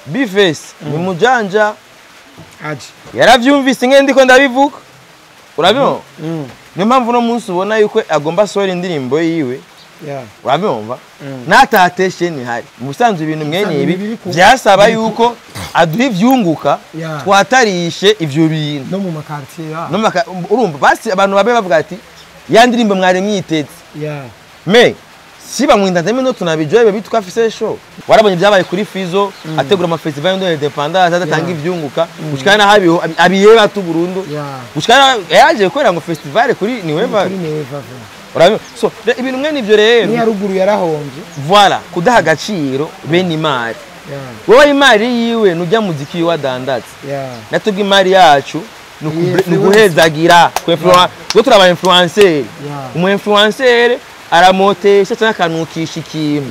Bifesi ni mujanja aje yaravyumvise ngende ndiko ndabivuga urabyo niyo mpamvu no munsi ubona yuko agomba sohora indirimbo yiwe urabyumva natateshe ni hari musanzwe ibintu mwene ibi byasaba yuko aduha ivyunguka twatarishe ivyo bintu no mu makartier urumva basi abantu babe bavuga ati ya ndirimbo mware mwitetse me siba mu entertainment no tunabijoye bitwa afise show warabonye byabaye kuri Fizo ategura ama festival ndo independence atatanga ivyunguka gushikana habiho abiyeba tu Burundi gushikana yaje kwera ngo festival kuri Niweva urabyo so ibintu mwene ivyo rero ni yaruguru yarahomje voilà kudaha agaciro bene imari wowe imari yiwe nujya muziki wa dandatse natubwe imari yacu nuguhezagira ko turaba influencer umu influencer aramotesha cyangwa kanukisha ikintu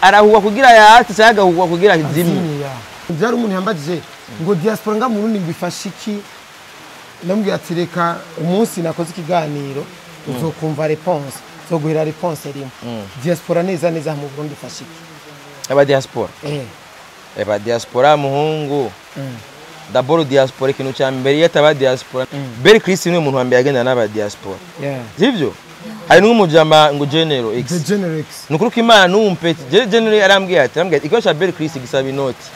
arahuwa kugira yati cyangwa agahuwa kugira izimye byari umuntu yambagije ngo diaspora nga muntu ngifasha iki ndambwiye ati reka umunsi nakoze ikiganiro uzokumva response zoguhera response rimwe diaspora neza mu Burundi fasha iki aba diaspora aba diaspora muhungu d'abord diaspora ikintu cya mbere yataba diaspora Berry Chris ni umuntu wambaye agenda n'aba diaspora sivyo hari n'umujama ngo General X nukuruka imana n'umpeti General arambwiye ati iko cha Berry Chris gisaba inoti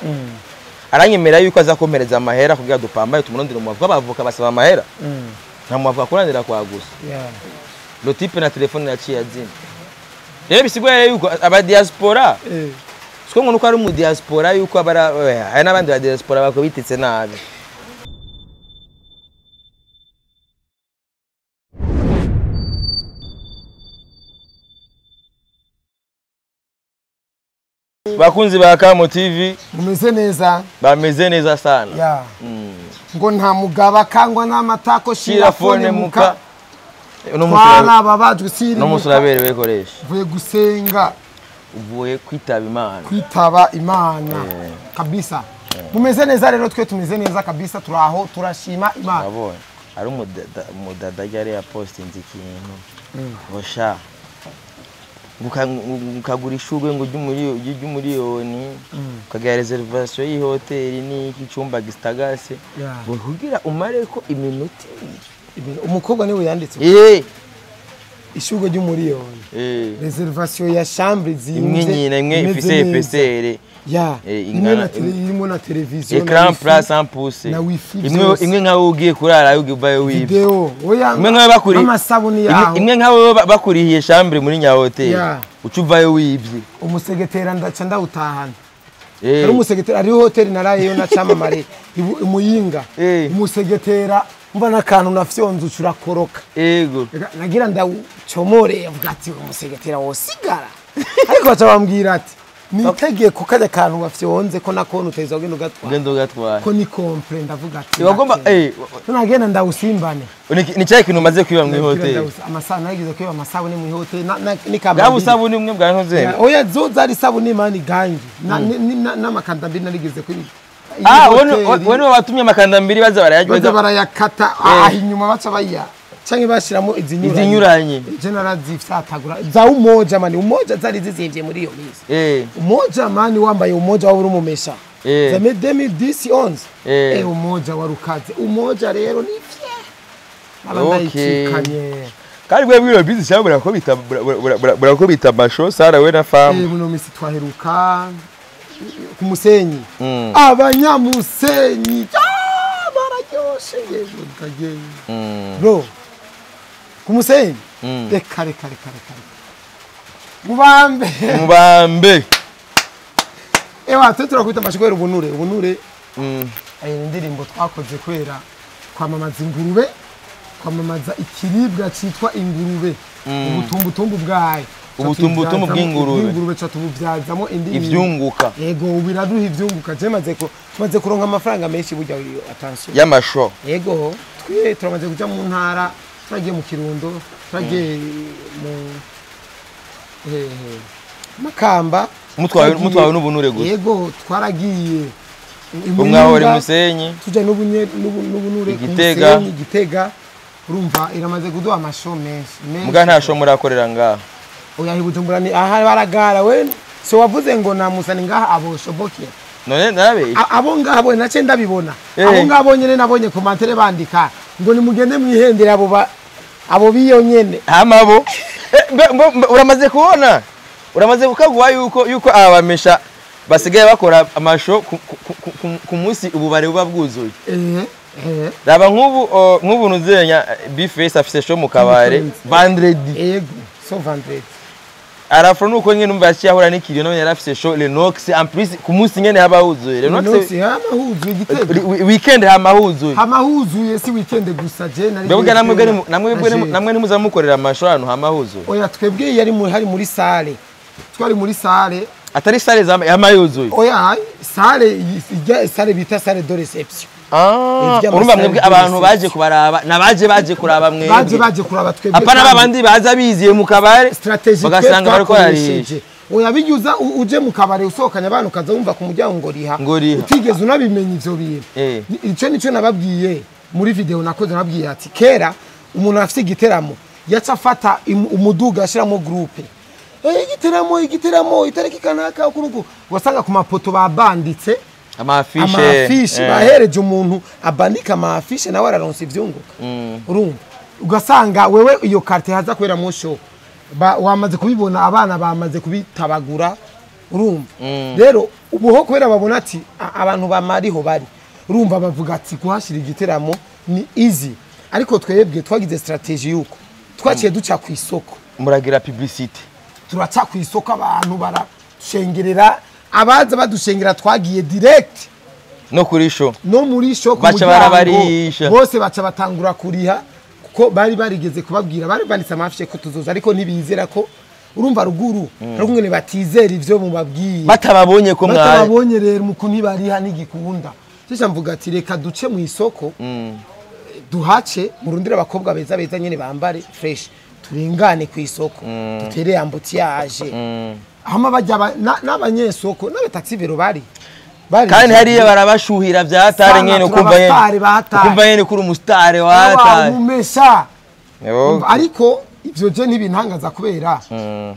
aranyemera yuko azakompereza amahera kugira dupambaye tumunondira mu bavuka basaba amahera nta muvuka kurandira kwa gusa lo type na telefone yaciye azina rero bisigwaye yuko aba diaspora siko ngo nuko ari mu diaspora yuko abara hari n'abandi ba diaspora bako bititse nabi bakunzi ba Kamo TV mumeze neza bameze neza sana ngo nta mugaba kangwa n'amatako shira phone muka Wala babajwe siri no musuraberewe wekoresha vuye gusenga uvuye kwitaba imana kabisa mumeze neza rero twe tumeze neza kabisa turaho turashima imana nabonye ari umudada yari ya postinze ikintu bosha ngukagurisha ugwe ngo ry'umuriyoni ukagira reservation y'ihoteli n'iki cyumba gistagase kugira umare ko iminota umukobwa niwe yanditse ishugo ry'umuriyoni reservation ya chambre zimwe imwe ifise EPCR irimo na televiziyo écran plat 100% imwe nkaho ugiye kurara ugivayo wibye video imwe nkaho bakuri amasabuni yaho imwe nkaho bakurihiye chambre muri nya hotel ucuvayo wibye umusegetera ndaca ndawutahana ari umusegetera ari hotel narayeyo na chamamare umuyinga umusegetera mba nakantu nafyonze ucurakoroka yego nagira ndawucomore avuga ati umusegetera wosigara ariko baca bambwira ati nitegeko kajya kantu bafyonze ko nakontu uteza ugenda ugatwara ko ni compre ndavuga ati bagomba tunagenda ndawusimbane ni cyaye kintu maze kwiba mu hotel amasana nagize kwiba amasabune mu hotel ni kabandi gabu sabuni umwe bwa ntoze oya zari sabuni mani gangi n'amakanda mbiri narigize kwiba wone watumye amakanda mbiri baza barayakata inyuma baca baya canke bashiramo izinyuranye general zifyatagura za umoja mani umoja zari zizimvye muri iyo misi umoja mani wambaye umoja waburi umumesha za 2010 umoja warukaze umoja rero ni abandayikanye kandi bwe bwiro bizi cyabura ko bita masho Sara we na femme muno misi twaheruka ku Musenyi abanyamusenyi bararyoshe yego kageye bro ku Musenyi reka mubambe ewa turakwita amashigwera ubunure indirimbo twakoze kwera kwamamaza ingurube kwamamaza ikiribwa citwa ingurube ubutumbutumbu bwayo ubutumbutumbu bw'ingurube cha tububyazamo indirimbo ivyunguka yego biraduha ivyunguka je maze kuronka amafaranga menshi burya attention y'amasho yego twe turamaze kuja mu ntara twagiye mu Kirundo twagiye mu Makamba mutwawe n'ubunure gusa yego twaragiye umwahore Musenyi tujya n'ubunure Gitega urumva iramaze kuduha amasho menshi muga nta sho murakorera ngaha oya hibujumbura ni aha baragara we so wavuze ngo namusani ngaha aboshobokera none narabe abo ngabo nace ndabibona abo ngabo nyene nabonye commentaire bandika ngo nimugende mwihendera abo biyo nyene hamabo uramaze kubona uramaze kukagwa yuko abamesha basigaye bakora amasho ku munsi ububare buba bwuzuye raba nk'ubu nuzenya Bface afise show mu kabare vendredi yego so vendredi arafro nuko nyene numva yahura n'ikiriyo none yarafise show Lenox en plus ku munsi nyene haba huzuye Lenox hama huzuye Gitega weekend hama huzuye si weekend gusa je nari bebwe namwe ntimuzamukorera amasho hano hama huzuye oya twebwe hari muri salle twari muri salle atari salle hama huzuye oya salle bita salle de reception urumva mwebwe abantu baje kubaraba nabaje kuraba mwebwe baje kuraba twebwe apana babandi baza biziye mu kabare bagasanga bariko yarije oya binyuza uje mu kabare usokanya abantu kaza wumva ku muryango ngo riha utigeze unabimenya ivyo bintu ico nico nababwiye muri video nakoze nababwiye ati kera umuntu afite igiteramo yaca afata umuduga ashiramo groupe igiteramo itariki kanaka kuruko wasanga ku mapoto babanditse amafishe bahereje umuntu abandika amafishe nawe araronse ivyunguka urumva ugasanga wewe iyo carte haza kwera mu show wamaze kubibona abana bamaze kubitabagura urumva rero ubuho kwera babona ati abantu bamariho bari urumva bavuga ati kuhashira igiteramo ni easy ariko twebwe twagize strategy yuko twaciye duca ku isoko muragira publicity turaca ku isoko abantu barashengerera abaza badushengera twagiye direct no kuri show no muri show baca barabarisha bose baca batangura kuriha kuko bari barigeze kubabwira bari banditse amafishe ko tuzoza ariko ntibizera ko urumva ruguru rugumwe batizera ivyo mu babwiye batababonye ko mwaye batababonye rero muko ntibariha n'igikunda cyesha mvuga ati reka duce mu isoko duhace murundira abakobwa beza nyene bambare fresh turingane ku isoko dutere ambutiyaje hama bajya n'abanyesoko n'abataxi bero bari kandi hariya barabashuhira vyatare nyene kumva nyene kuri umustare watare umesha ariko ivyo je ntibintangaza kubera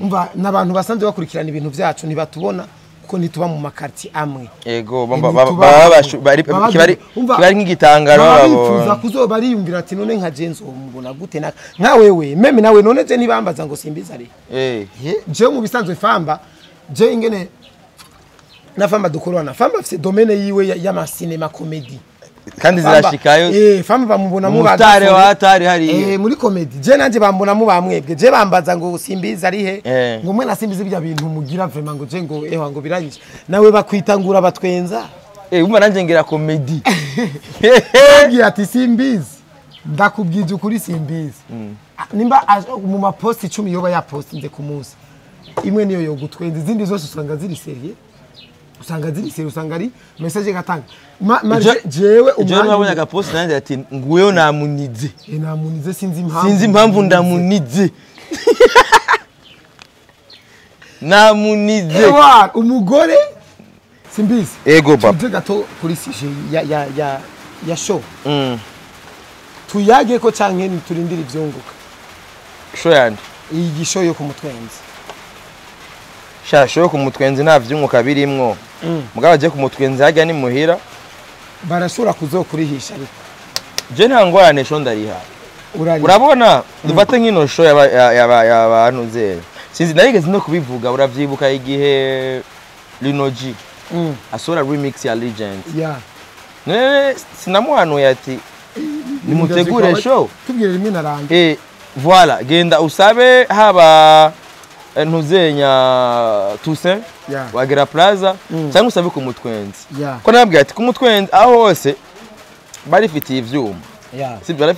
umva nabantu basanzwe bakurikirana ibintu vyacu ntibatubona kuko nituba mu makarti amwe yego bari nk'igitangaro babifuza kuzoba ariyumvira ati none nka Jenzo mubona gute nka wewe meme nawe none je nibambaza ngo simbiza ari je mu bisanzwe famba je ingene na famba dukorana famba afite domaine yiwe y'ama cinema comedy kandi zirashikayo famba bamubona mu mustare watari hari muri comedy je nanje bambona mu bamwebwe je bambaza ngo simbiza ari he ngo mwe nasimbiza ibya bintu mugira vraiment ngo je ngo ngo biranyije nawe bakwitangura batwenza umva nanje ngira comedy ngira ati simbizi ndakubwije ukuri simbizi nimba mu mapost 10 yoba ya postinze ku munsi imwe niyo yo gutwenza izindi zose usanga ziri serie usanga ari message gatanga jewe umwana nabonye aga post nanje ati nguyo namunize sinzi impamvu ndamunize namunize umugore simbizi ego baba tuje gato kuri sije ya show tuyage ko canke turindira ivyunguka show yandi iyi show yo ku mutwenzi shasho ku mutwenzi nta vyunguka birimwo mugabo je ku mutwenzi hajya ni muhira barashura kuzokurihisha ariko je nta ngorane sho ndariha urabona dufate nkino show y'abantu zera sinzi narigeze no kubivuga uravyibuka igihe Linoji asora remix ya Legend sinamuhanuye ati nimutegure show tubwire rimwe narange voilà genda usabe haba ntuzenya Toussaint wagera Plaza cyangwa usabe ku mutwenzi ko nababwiye ati ku mutwenzi aho hose barifitiye ivyuma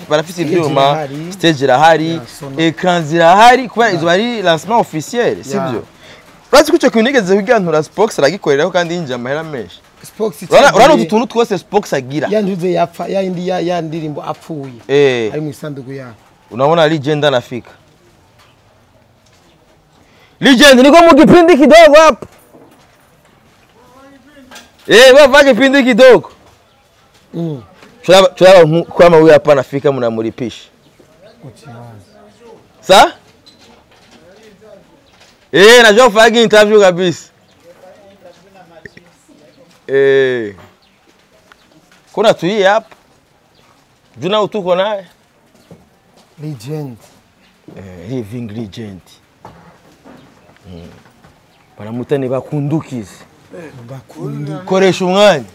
barafite ivyuma stage irahari ecran zirahari kuba izo bari lancement officiel sibyo urazi ko cyo kinigeze wigantura Spox aragikoreraho kandi yinjira amahera menshi urano utuntu twose Spox agira yanduze yapfa yindi yandirimbo apfuye ari mu isanduku yaho unaona Legend anafika Legend niko mu kipindi kidogo hapo wewe kipindi kidogo chula kama huyu hapa anafika mnamlipisha sa najua kufanya interview kabisa kuna tuiye hapa juna utuko naye legend living legend baramutane bakundukize koresha umwanya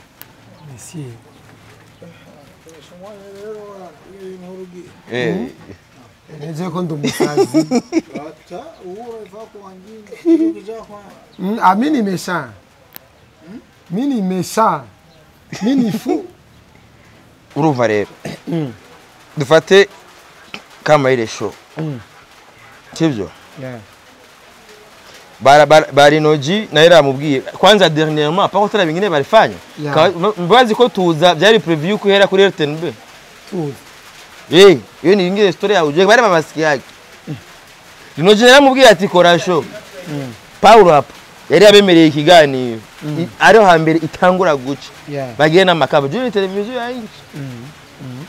monsieur Neje ko ndumusazi Ata uwe vako wangine kujaa kwa amini mesha mini mesha mini fu urumva rero dufate kama ile show sivyo barinoji na ira mubwiye kwanza dernièrement pas contre bingine barifanya mbazi ko tuza byari preview ko hera kuri RTNB tuza iyo ni ingine story ya uje bari babasiki yake rinoji naramubwiye ati kora show Paulo hapa yari abemereye ikiganiro ariho hambere itangura guca bagiye namakaba juri televiziyo yangi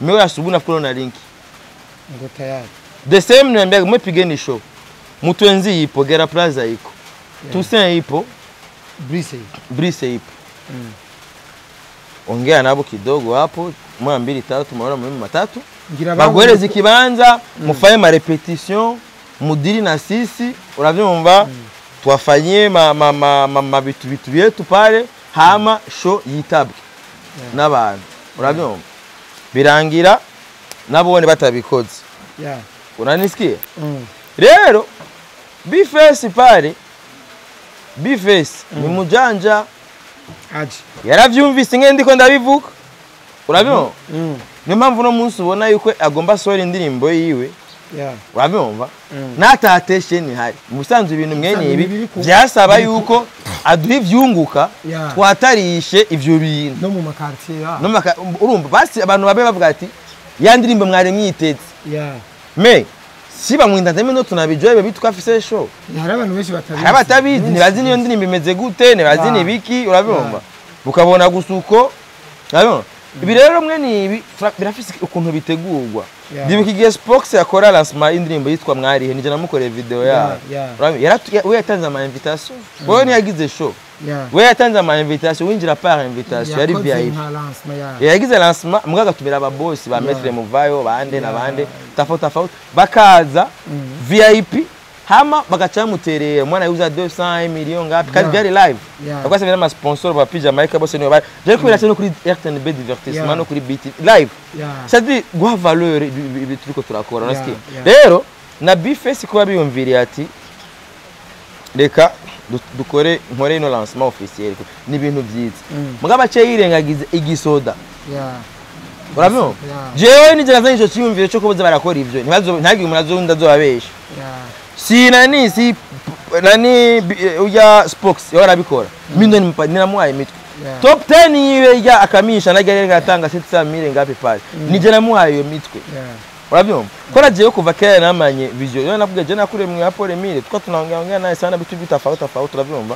mewe asubuna fuko na link ngo tayari the same niambia mpigeni show Mutwenzi ipo Gera Plaza iko Toussaint ipo Brise ipo ongea nabo kidogo hapo mwa 2 3 mara mwema 3 bagwereza ikibanza mufaye ma repetition mudiri na sisi uravyumva twafanyie ma bitu byetu pale hama show yitabwe n'abantu uravyumva birangira nabone batabikoze unanisikia rero Bface pale Bface ni mujanja aje yaravyumvise ngende ko ndabivuga urabyumva ni mpamvu no munsi ubona yuko agomba sora indirimbo yiwe urabyumva natateshe ni hari musanzwe ibintu mwene ibi byasaba yuko aduha ivyunguka twatarishe ivyo bintu no mu makartier no urumva basi abantu babe bavuga ati ya ndirimbo mware mwitetse me siba mwindanzeme no tunabijoye bitwafise show hari abantu benshi batabizi ntibazi niyo ndirimbo imeze gute ntibazi nibiki urabyumva ukabona gusuko urabona ibi rero mwe nibi birafise ukuntu bitegurwa ndibuka igihe Spox yakora lancement indirimbo yitwa mwarihe nije namukoreye video ya we yatanze ama invitation wewe ni yagize show we yatanze ama invitation winjira par invitation yari VIP yagize lancement mugaga tumira aba boss ba Maître Muvayo bande na bande tafauta bakaza VIP hama bagacha mutereye mwana yuza 200 million ngapi kandi byari live akwa severa ma sponsor ba pija Mike bose niyo bari je kubira cyane kuri RTNB divertissement no kuri BT live c'est gwa valeur ibituko turakora nasikia rero na Bface kuba biyumviriye ati reka dukore nkore ino lancement officiel ni ibintu byiza mugaba cye yirengagize igisoda urabyo jewe nije nazanye cyo cyumvire cyo kubuza barakora ivyo ntagi umuntu ndazobabesha sinani si nani uya Spox yorabikora mindo ninamuhaye mitwe top 10 yiwe ya akamisha nagere gatanga 700 ngapi pale nije namuhaye iyo mitwe urabyo kora je kuva kera namanye vision yo navuga je nakure mu apore mire tuko tunaongea naye sana bitu bitafauta urabyumva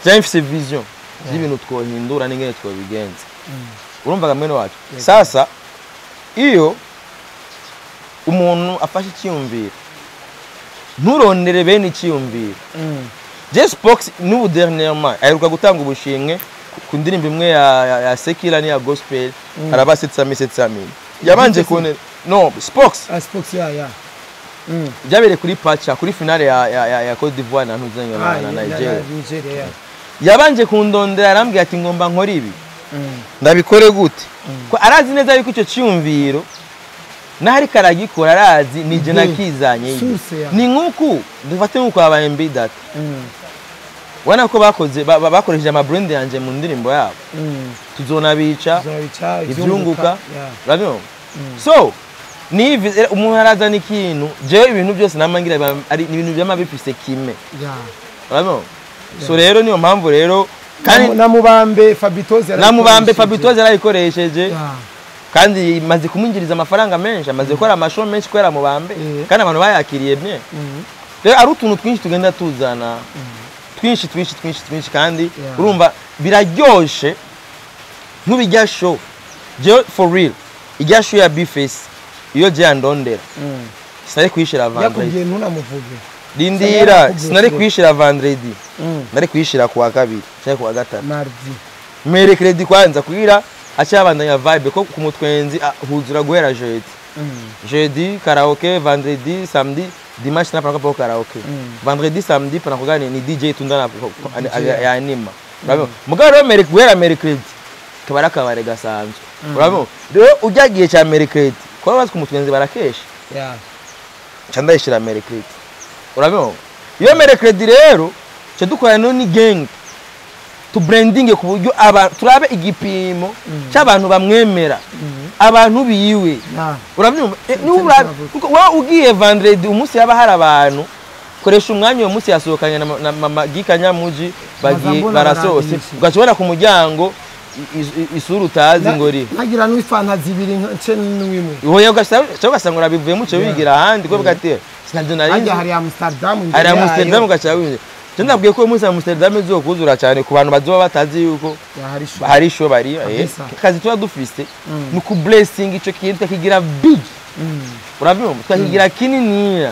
je mfise vision y'ibintu twohindura n'ingene twobigenza urumva gamene wacu sasa iyo umuntu afashe cyumvira nturondere bene icyumvira je Spox n'ubu dernièrement aheruka gutanga ubushimwe ku ndirimbo imwe ya Sekira ni ya gospel araba 700 yabanje kone no Spox jabere kuri pacha kuri finale ya Côte d'Ivoire na ntuzanyo na Nigeria yabanje kundondera arambye ati ngomba nkora ibi ndabikore gute ko arazi neza yuko icyo cyumviro nari karagikora arazi nije nakizanye ni nkuko dufate nkuko aba MB data wana ko bakoresheje ama brand yanje mu ndirimbo yabo tuzonabica ivyunguka urabyo so ni umuntu araza n'ikintu je ibintu byose namangira ari ibintu by'amabifise kime urabyo so rero niyo mpamvu rero kandi namubambe Fabitoze arayikoresheje kandi maze kumwinjiriza amafaranga menshi amaze gukora amashow menshi kwera mubambe kandi abantu bayakiriye bye rero ari utuntu twinshi tugenda tuzana twinshi kandi urumva biraryoshe nk'ubijya show je for real ijya show ya Bface iyo je andondera sare kwishira avanga yakubwiye ntunamuvuge Lindira sinari kwishira vendredi. Nari kwishira kuwa kabiri cyangwa kuwa gatatu. Mardi. Mercredi kwanza kugira acabandanya vibe ko kumutwenzi huzura guhera jeudi. Jeudi karaoke, vendredi, samedi, dimanche na panako karaoke. Vendredi, samedi panako gani ni DJ tundana ya anima. Urabona? Mugabo mercredi kabaraka bare gasanzwe. Urabona? Rero ujagiye cya mercredi ko bazi kumutwenzi barakesha. Yeah. Chanda ishira mercredi. Urabona? Iyo mercredi rero cyo dukora ni gang. To branding ku buryo turabe igipimo cy'abantu bamwemera. Abantu biyiwe. Urabyumva? Ni wa ugiye vendredi umunsi yaba hari abantu koresha umwanya uwo munsi yasohokanye na mama Gikanyamuji barasose ugashobora ku muryango isura utazi ngori nagira n'ifanta zibiri nce n'imwe wowe ugasanga urabivuye mucyo wigira ahandi ko bwate sinabyo nari hari Amsterdam hari Amsterdam gacawe ndabwiye ko umunsi Amsterdam izokuzura cyane ku bantu bazoba batazi yuko hari show bari kazi tuba dufiste ni ku blessing ico kintu kigira big urabyumva twakigira kinini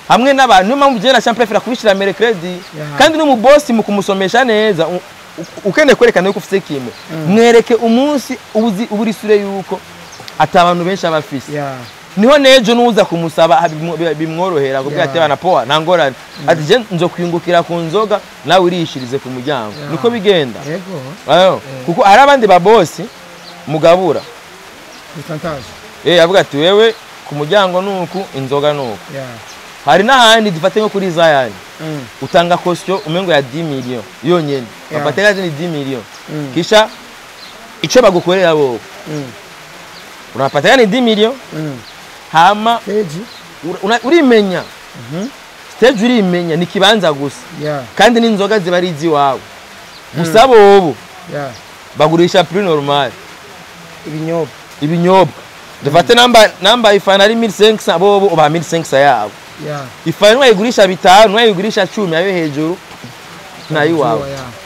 hamwe n'abantu niyo mpamvu na champion prefera kubishira mercredi kandi no mu boss mu kumusomesha neza ukende kwerekana yuko ufite kimwe mwereke umunsi uburi sure yuko atabantu benshi abafise niho nejo nuza kumusaba bimworohera kubwo ati bana poa nangorane ati je nzo kwingukira ku nzoga nawe urishirize ku muryango niko bigenda yego kuko hari abandi ba boss mugabura avuga ati wewe ku muryango nuku inzoga nuku hari n'ahandi dufate nko kuri Zion utanga kosyo umengo ya 10 million yonyene bafatega ni 10 million kisha ico bagukorera bo unapatega ni 10 million hama urimenya stage urimenya ni kibanza gusa kandi n'inzoga ziba ari iziwawe gusa bobo bagurisha prix normal ibinyobwa dufate namba ifana ari 1500 bobo uba 1500 yabo ifana wayigurisha bitanu wayigurisha 10 yayo hejuru nayo wawe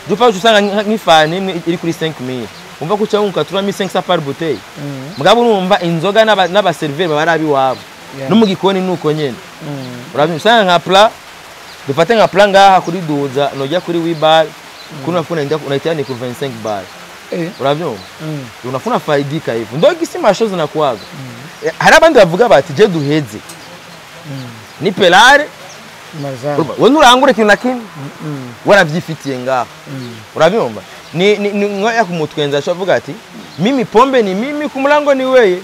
dufa usanga nk'ifana imwe iri kuri 5000 umva ko cyangwa 3500 par bouteille mugabo urumva inzoga n'aba server barabi wabo no mu gikoni nuko nyene urabyusanga nka pla dufate nka pla ngaha kuri duza nojya kuri wibar kuna funa nda unaitani ku 25 bar urabyumva unafuna faidika hivyo ndo gisima shows na kwaga hari abandi bavuga bati je duheze ni pelare wewe nurangure kintu nakini waravyifitiye ngaho urabyumva ni ngoya kumutwenza cyo avuga ati mimi pombe ni mimi kumulango ni weye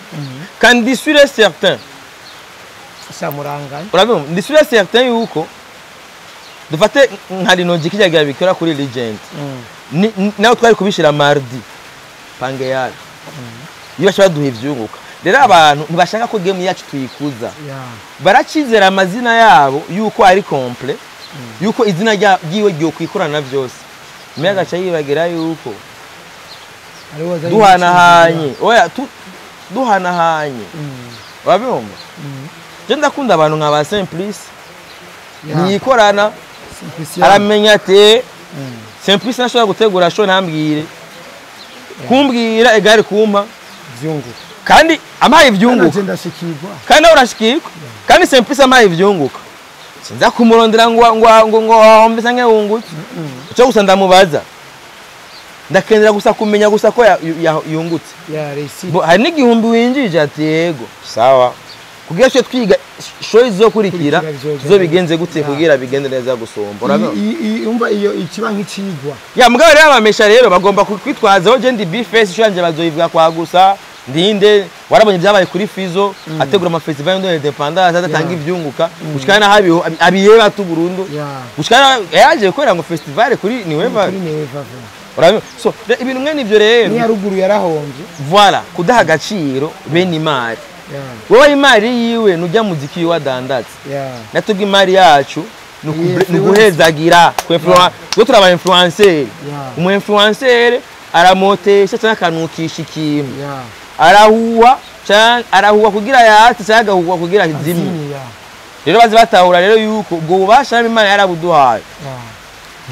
kandi sûr certain samuranga urabyumva ndi sûr certain yuko dufate nkari noje kijyagira bikora kuri legend naho twari kubishira mardi pange yari iyo bashaka duhe ivyunguka rero abantu ntibashaka ko game yacu tuyikuza barakizera amazina yabo yuko ari complete yuko izina ryiwe ryo kwikorana byose mega cha yibagera yuko duhanahanye oya duhanahanye wabimva je ndakunda abantu nk'aba Simplice niyikorana aramenya ate Simplice nashobora gutegura show ntambwire kumbwira egari kumpa vyunguka kandi amaye ivyunguka kandi urashikirwa kandi Simplice amaye ivyunguka sinza kumurondera ngo mbese nge wunguke cyo gusa ndamubaza ndakendera gusa kumenya gusa ko yungutse hari n'igihumbi winjije ati yego sawa kugira cyo twiga show izokurikira zo bigenze gute kugira bigende neza gusomba umva iyo ikiba nk'icigwa ya mugabo rero abamesha rero bagomba kwitwaza ho je ndi bifese shanje bazoyivuga kwa gusa ndinde warabonye byabaye kuri Fizo ategura ama festival y'independence atatanga ivyunguka gushikana habiho abiye batu Burundi gushikana yaje kwera ngo festival kuri niweva urabyo so ibintu mwe nivyo rero ni yaruguru yarahonje voilà kudaha gaciro bene imari wowe imari yiwe nujya muziki wa dandatse natubwe imari yacu nuguhezagira ko turaba influencer umu influencer aramotesha cyangwa kanukisha ikintu arahuwa kugira yati cyangwa agahuwa kugira izimi rero bazi batahura rero yuko ubwo bubasha n'Imana yarabuduhaye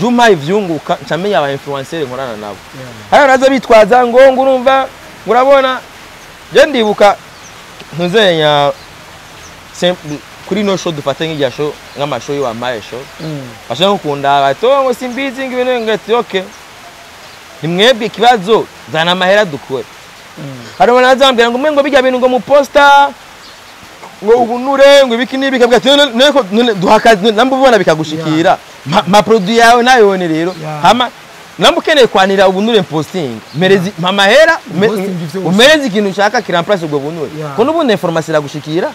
juma ivyunguka ncamenya aba influencer nkorana nabo hari nazo bitwaza ngo urumva urabona je ndibuka ntuzenya kuri no show dufate nk'ijya show nk'amashow y'amaye show bashaka gukunda abatongo simbizi ngibintu ngati okay nimwebwe kibazo zana amahera dukore hariho nazambira ngo mwengo bijya bintu ngo mu poster ngo ubunure ngo ibiki nibi kabwa neko duhakaze nambubona bikagushikira ma produit yawe nayone rero hama nambukeneye kwanira ubunure posting merezi mamahera umerezi ikintu ushaka kiramplace ubwo bunure ko nubundi information iragushikira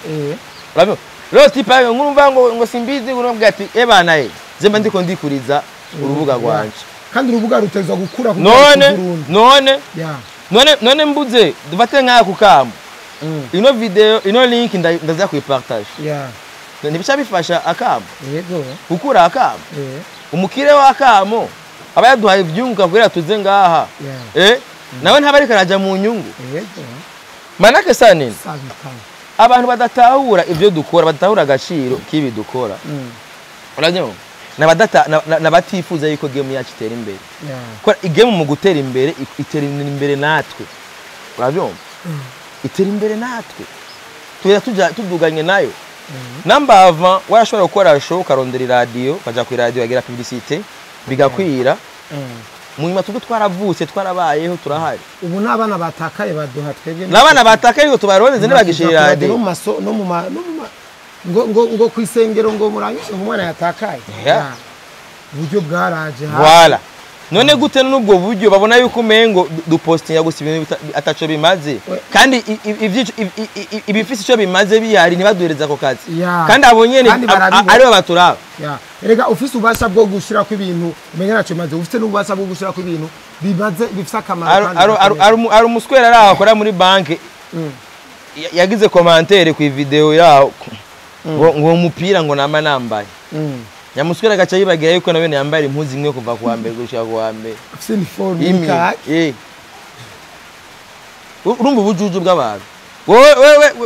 urabyo rero tipa ngurumva ngo simbizi ngurumva ati ebana zemba ndiko ndikuriza urubuga rwanje kandi urubuga rutezwa gukura ku none mbuze dufate nkaya kukambo ino video ino link ndaza kuyipartage nibisha bifasha akamo yego gukura akamo umukire wa akamo abayaduhaye ivyunguka kugira tuze ngaha nawe ntabari karaja mu nyungu yego manake sanini abantu badatahura ivyo dukora badatahura agaciro kibi dukora urajyo nabatifuza yuko game yacu itera imbere ko igame mu gutera imbere itera imbere natwe urabyo itera imbere natwe tuduganye nayo namba avant warashobora gukora show karondera radio kaja ku radio yagira publicité bigakwira munyuma tuko twaravutse twarabayeho turahari ubu nabana batakaye baduha twebwe nabana batakaye tubaroneze nebagishira radio no mu ngo kwisengero ngo muranyishe umwana yatakaye buryo bwaraje voilà none gute n'ubwo buryo babona yuko mengo dupostinga gusa ibintu ataco bimaze kandi ibifisi cyo bimaze bihari nibaduhereza ko kazi kandi abonyene ari babaturaba erega ufise ubasha bwo gushira ko ibintu umenye naco bimaze ufite n'ubasha bwo gushira ko ibintu bimaze bifise akamaro kandi ari umuswera araho akora muri banke yagize commentaire ku video yaho ngo umupira ngo nama nambaye nyamuswera gacha yibagira yuko nabene yambara impuzi imwe kuva kuwa mbere gushika kuwa mbere afise uniforme kake urumva ubujuju bw'abantu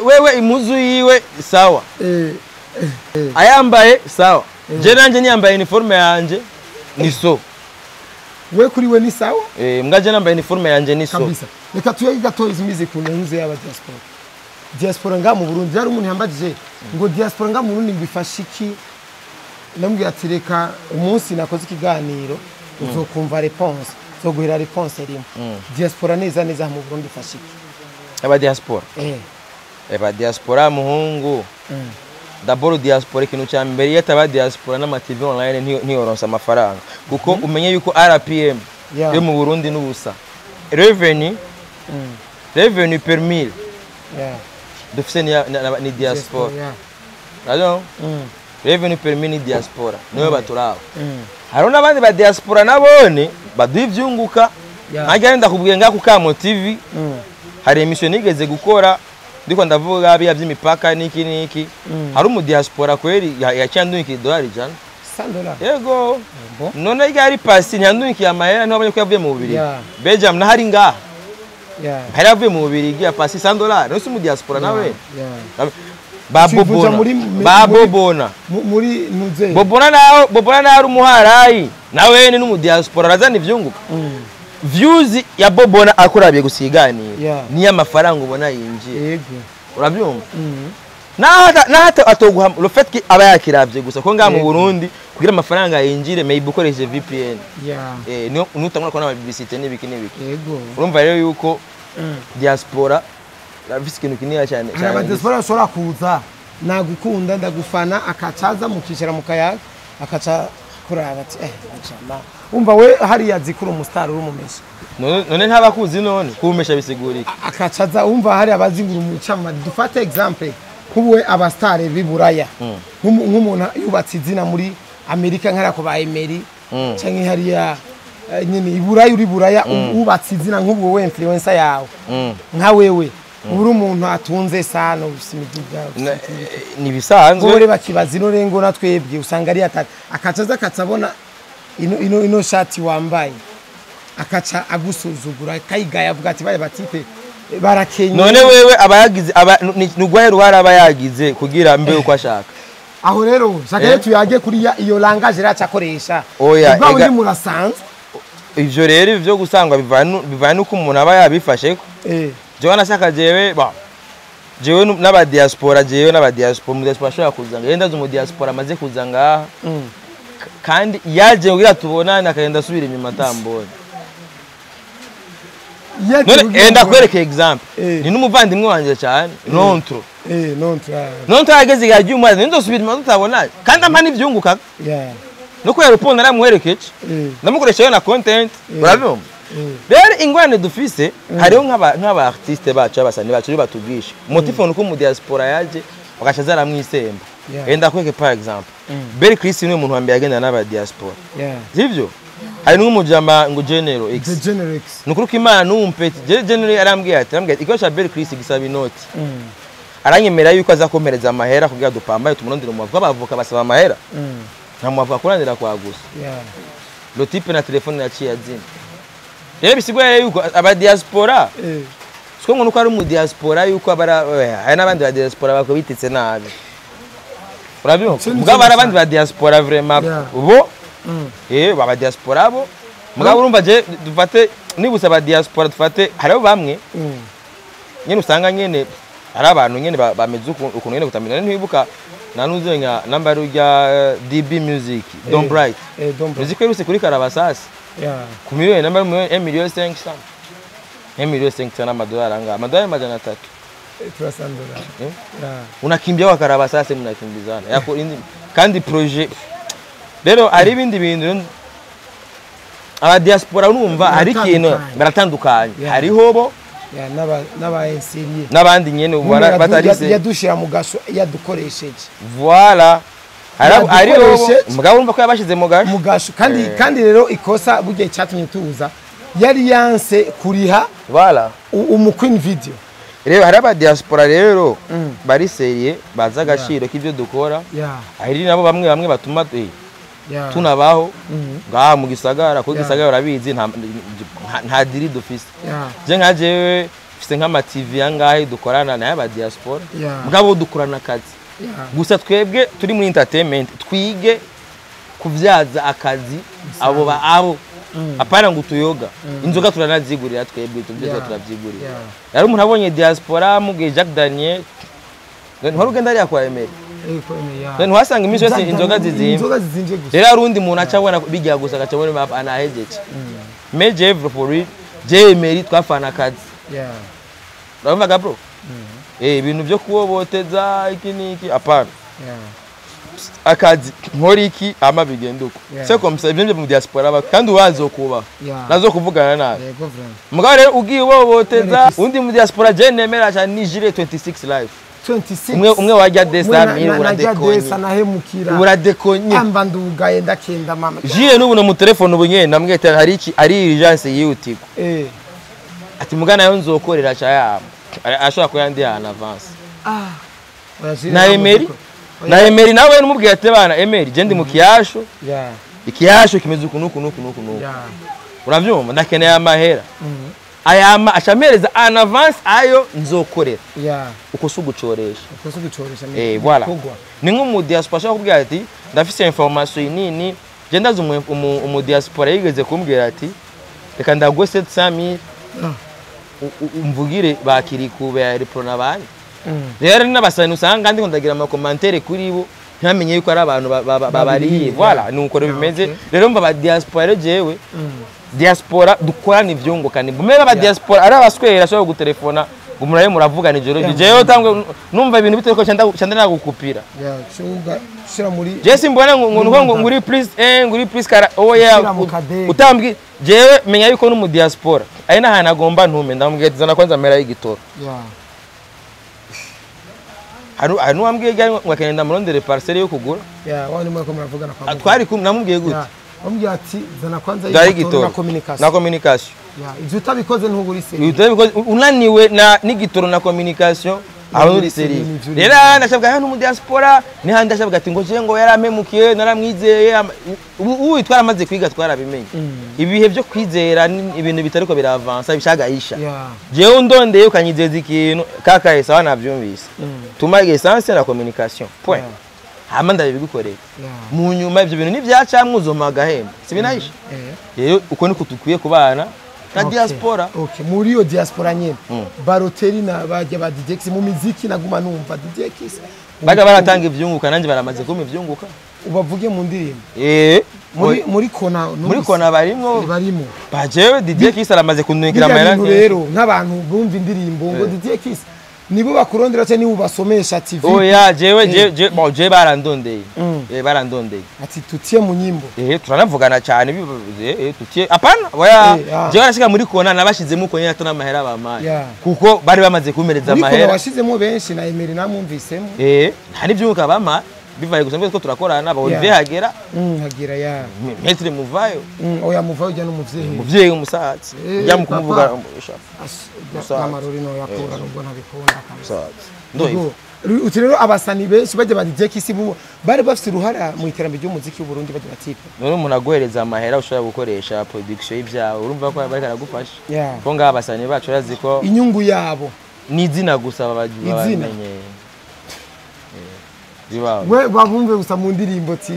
wewe impuzu yiwe sawa ayambaye sawa je nanje niyambaye uniforme yanje ni so we kuri we ni sawa mwaje nambaye uniforme yanje ni so kabisa reka tuye gatoiza imizi ku ntuze y'aba diaspora nga mu Burundi yari umuntu yambagije ngo diaspora nga mu Burundi ngifashiki nambwiye ati reka umunsi nakoze ikiganiro uzokumva réponse zo guhera réponse rimwe diaspora neza mu Burundi fashiki aba diaspora aba diaspora muhungu d'abord diaspora ikintu cya mbere yataba diaspora n'ama TV online ntiyoronsa amafaranga kuko umenye yuko RPM yo mu Burundi n'ubusa revenue per mille dufise ni diaspora alors revenue per mille diaspora niyo baturaba haro nabandi ba diaspora nabone baduvyunguka najya ndakubwiye ngako kamo TV hari emission nigeze gukora ndiko ndavuga biya by'imipaka niki hari mu diaspora kweri yacyanduye $100 jana $100 yego none igari pasi nyanduye amahera ntabonye ko yavuye mu bubiri Belgium na hari ngaha hari yavuye mu bubiri igiye pasi $100 no mu diaspora nawe babobona muri nuze bobona nawe umuharayi nawe ni mu diaspora razana ivyunguka views ya bobona akurabiye gusiganira ni amafaranga ubona yinjiye yego urabyumva nahata atoguha le fait que aba yakiravye gusa ko nga mu Burundi kugira amafaranga yinjire maybe ukoreshe VPN niyo nutamura ko na publicité n'ibiki yego urumva rero yuko diaspora ravisi kintu kinini cyane aba diaspora ashobora kuza nagukunda ndagufana akacaza mukishira mukayaga akaca kuraba ati chama umva we hari yazikuru umustar uri mumesha none ntabakuzi none kumesha bisigurika akacaza umva hari abazingura umucama dufate example kuwe abastare biburaya nk'umuntu yubatse izina muri Amerika nkarako ba Emery canke hariya nyine iburaya uri buraya ubatse izina nk'ubwo we influencer yawe nka wewe uri umuntu atunze sana ubusimigiga ni bisanzwe gore bakibaza ino rengo natwebwe usanga ari akacaza katsabona ino shati wambaye akaca agusuzugura kayigaya avuga ati baye batipe barakenye none wewe abayagize nugwahe ruhara abayagize kugira mbe uko ashaka aho rero shaka yetu yage kuri iyo langage racakoresha oya ega murasanzwe ivyo rero ivyo gusangwa bivana uko umuntu aba yabifashe Joana shaka jewe jewe n'aba diaspora mu diaspora ashobora kuzanga yenda zo mu diaspora amaze kuzanga kandi yaje kugira tubonane akagenda asubira inyuma tambone none enda kwereka example ni n'umuvandimwe wanje cyane nontro ageze gaje umaze ndosubira inyuma tutabonanye kandi ampa n'ivyunguka no kwera upo naramwerekeje ndamukoresha yo na content urabyo rero ingwane dufise hariho nk'aba artiste bacu abasani bacu batubwisha motifone uko mu diaspora yaje bagacha zaramwisemba enda kweke par exemple Berry Chris ni umuntu wambaye agenda n'aba diaspora sivyo hari n'umujama ngo General X nukuruka imana n'umpeti General arambwiye ikosha Berry Chris gisaba inoti aranyemera yuko azakomereza amahera kugira dupambaye tumunondira umuvuga bavuka basaba amahera nta muvuga kurandira kwa gusa lo type na telefone yaciye azina rero bisigwaye yuko aba diaspora siko ngo nuko ari mu diaspora yuko hari n'abandi ba diaspora bako bititse nabi urabyo mugabo ari abandi ba diaspora vraiment bo baba diaspora bo mugabo urumva je dufate nibusa ba diaspora dufate hariho bamwe nyene usanga nyene ari abantu nyene bameze ukuntu nyene gutamira ntibibuka nanuzenya namba rujya DB Music Don Bright music yeruse kuri Karabasasi ku miliyoni namba 1,500,000 1,500,000 amadolari anga amadolari $300 unakimbia wa Karabasasi munakimbizana yako kandi projet rero ari ibindi bintu aba diaspora urumva ari kintu baratandukanye hariho bo n'aba inseriye n'abandi nyene batarise yadushira mu gasho yadukoresheje voilà ariho mugabo urumva ko yabashize mu gasho kandi rero ikosa bugiye cyatumye tuza yari yanse kuriha voilà umukwin video rero hari aba diaspora rero bari seriye baza agashiro k'ivyo dukora ari nabo bamwe batuma tunabaho ngaha mu gisagara ko gisagara urabizi nta diri dufise je nkajewe fise nk'ama TV yangahe dukorana na aba diaspora mugabo dukorana akazi gusa twebwe turi muri entertainment twige kuvyaza akazi abo apana ngo tuyoga inzoga turanazigurira twebwe tubyo turavyigurira rero umuntu abonye diaspora muge Jacques Daniel ntwari ugenda ari akwa Emery Then wasanga imisho yose inzoga zizimba. Rero arundi muntu acabona bijya gusa acabona map anahejeje. Meje every for it. Je Emery twafana kazi. Urumva bro? Ibintu byo kuwoboteza iki niki apana. Akazi nkori iki ama bigenduko. Se comme ça ibyo mu diaspora kandi wazo kuba. Nazo kuvugana nawe. Mugabo rero ugiye woboteza undi mu diaspora je nemera cyane Nigeria 26 live. 26 umwe wajya desami uradekonye amba ndugaye ndakenda mama jiye nubu no mu telefone ubunye namwete hari iki ari urgence yihutiko ati mugana yo nzokorera cha yama ashobora kuyandi yana avance na Emery nawe numubwiye ati bana Emery je ndi mu kiyasho ikiyasho kimeze ukuntu uravyumva ndakeneye amahera ayama achamereza an avance ayo nzokorera uko sugucoresha voilà ni nk'umu diaspora ashaka kubwira ati ndafise information nini je ndaza umu diaspora yigeze kumbwira ati reka ndagwe 700,000 umvugire bakiri kubera repro nabandi rero n'abasani usanga ndi ndagira ama commentaire kuri bo ntamenye yuko ari abantu babariye voilà nuko bimeze rero mba ba diaspora jewe diaspora dukorana ivyungukane bumwe aba diaspora ari abaswera ashobora gutelefona umuraye muravugana ijoro jewe tangwe numva ibintu biteko cyanda nagukupira cyuga shira muri Jesse mbona ngo nguri please kara oya utambwi jewe menya yuko no mu diaspora ari nahana agomba ntume ndamugetiza na kwanza mera y'igitoro anu ambwiye gari ngakenda murondere parcelle yo kugura wani mwe ko muravugana kwa twari namubwiye gute Ombya ati zana kwanza y'igitoro na communication. Ibyo utabikoze ntuguri seri. Utabikoze unaniwe na n'igitoro na communication abo uri seri. Rero ndashabwa hano mu diaspora ni handi ndashabwa ati ngo je ngo yaramemukiye naramwizeye ubu twaramaze kwiga twarabimenye. Ibihe byo kwizera ibintu bitariko biravansa bishaga isha. Jewe ndondeye ukanyizeza ikintu kaka sawa navyumvise. Tumaye essence na communication. Point. Hamanda bigukoreye mu nyuma ibyo bintu nibyacamwe uzoma gahemba sibinayisha rero uko niko tukwiye kubana na diaspora. Okay, muri yo diaspora nyene. Baroteri na bajya ba DJ Kiss mu muziki naguma numva DJ Kiss. Baga baratanga ivyunguka nanje baramaze kuma ivyunguka. Ubavuge mu ndirimbo. Muri kona barimo. Bajewe DJ Kiss aramaze kunukira amahera. Rero nk'abantu bumva indirimbo ngo DJ Kiss nibo bakurondera cyane nibo basomesha TV. Oya je barandondeye. Barandondeye. Ati tutiye mu nyimbo. Turanavugana cyane tutiye apana oya je barashika muri kona nabashizemo ko nyata n'amahera bamaye. Kuko bari bamaze kumereza amahera. Muri kona washizemo benshi na Emery namumvisemo. Hari byuka bama bivaye gusa ko turakorana aba Olivier Hagera. Hagera ya. Metre Muvayo. Oya Muvayo jya no muvyeyi. Muvyeyi umusatsi. Jya mu kumuvuga amarori no yakura nubwo ntabikunda kabisa. Ndo uti rero abasani benshi bajya ba DJ Kiss bari bafite uruhara mu iterambere ry'umuziki w'u Burundi bajya batipe. None umuntu aguhereza amahera ushobora gukoresha production y'ibyawe urumva ko bari karagufasha. Ko ngaha abasani bacu razi ko inyungu yabo ni izina gusa babamenye. We babumve gusa mu ndirimbo ti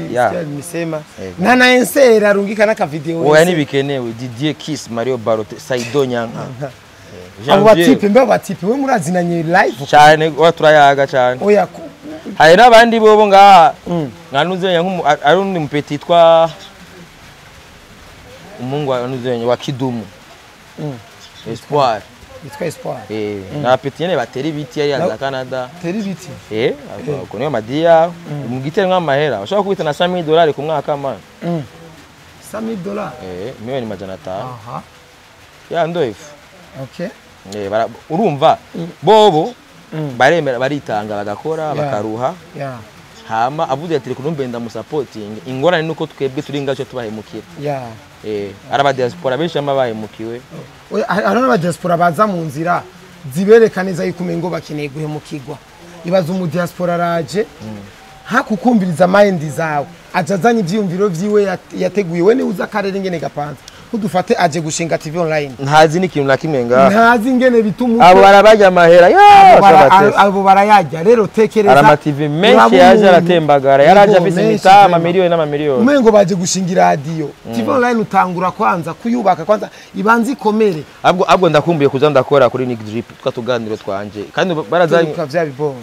nisema nana ensera rungika naka video oya nibikenewe DJ Kiss Mario Barote Saido Nyanka abo batipe mbe batipe we murazinanye live cyane turayaga cyane oya hari nabandi bobo ngaha nkanuze ari undi mupeti twa umungu anuze wa Kidumu Espoir Itwa Espoir. Na peti yene bateri biti yari aza Canada. Teri biti. Ko niyo madia mu gitero nk'amahera. Ushaka kubita na $100 ku mwaka man. $100. Milioni majana 5. Aha. Ya ndo ifu. Okay. Urumva bobo baremera baritanga bagakora bakaruha. Hama avuze ati kunumbenda mu supporting ingorane nuko twebwe turi ngacho tubahemukira. Araba diaspora benshi amabahemukiwe. Araba diaspora baza mu nzira ziberekaneza yukumengo bakeneye guhemukirwa. Ibaza mu diaspora raje hakukumbiriza mind zawe ajazanye ivyumviro vyiwe yateguye we ne uza karere ngene gapanze kudufate aje gushinga TV online ntazi n'ikintu nakimwenga ntazi ngene bituma abo barabajya amahera abo barayajya rero tekereza arama TV menshi yaje aratembagara yaraje afise imitama miliyoni n'amamiliyoni umengo baje gushinga radio TV online utangura kwanza kuyubaka kwanza ibanzi komere abwo ndakumbuye kuza ndakora kuri Nick Drip twatuganiro twanje kandi barazanye vyabibongo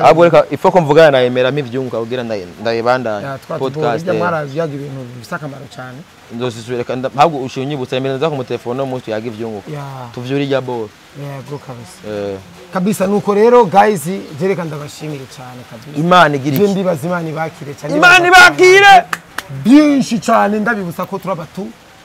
abwo reka ifoko mvugana na Emera mivyunguka kugira ndayibanda podcast yagira ibintu bisakamaro cyane ndosisubireka ntabwo ushinyibutsa emereza ku mutelefone mu yaga ivyunguka tuvyuri rya boro yego kabisa kabisa nuko rero guys jereka ndabashimire cyane kabisa Imana igiriki ndibaza Imana ibakire cyane Imana ibakire byinshi cyane ndabibutsa ko turabatu